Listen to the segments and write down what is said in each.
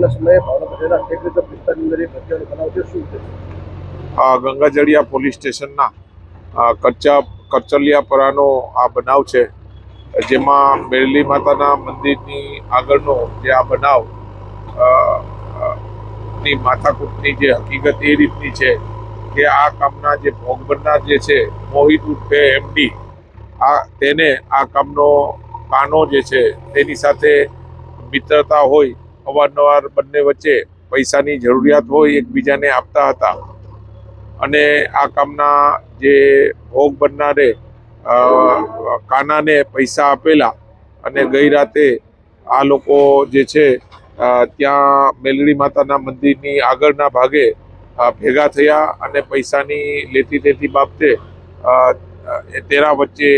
રાત્રિના સમયે ભાવનગર શહેરના ટેકરી ચોક વિસ્તારની અંદર એક હત્યાનો બનાવ છે, શું છે? ગંગાજળિયા પોલીસ સ્ટેશનના કરચલિયાપરાનો આ બનાવ છે, જેમાં મેરલી માતાના મંદિરની આગળનો જે આ બનાવ ની માથાકૂટની જે હકીકત એ રીતની છે કે આ કામના જે ભોગ બનનાર જે છે મોહિત ઉર્ફે MD, તેને આ કામનો કાનો જે છે તેની સાથે મિત્રતા હોય, અવારનવાર બંને વચ્ચે પૈસાની જરૂરિયાત હોય, એકબીજાને આપતા હતા અને આ કામના જે ભોગ બનનારે કાનાને પૈસા આપેલા અને ગઈ રાતે આ લોકો જે છે ત્યાં મેલડી માતાના મંદિરની આગળના ભાગે ભેગા થયા અને પૈસાની લેતી દેતી બાબતે તેના વચ્ચે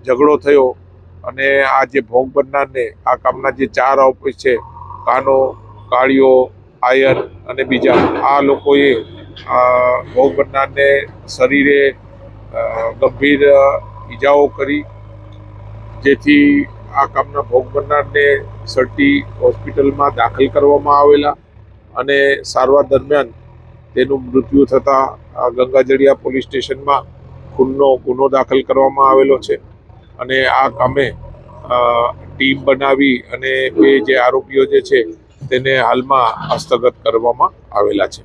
ઝઘડો થયો અને આ જે ભોગ બનનારને આ કામના જે 4 આરોપી છે, કાનો, કાળિયો, આયર અને બીજા, આ લોકોએ ભોગ બનનારને શરીરે ગંભીર ઈજાઓ કરી, જેથી આ કામના ભોગ બનનારને સટી હોસ્પિટલમાં દાખલ કરવામાં આવેલા અને સારવાર દરમિયાન તેનું મૃત્યુ થતાં ગંગાજળિયા પોલીસ સ્ટેશનમાં ખૂનનો ગુનો દાખલ કરવામાં આવેલો છે અને આ કામે ટીમ બનાવી અને બે જે આરોપીઓ જે છે તેને હાલમાં હસ્તગત કરવામાં આવેલા છે.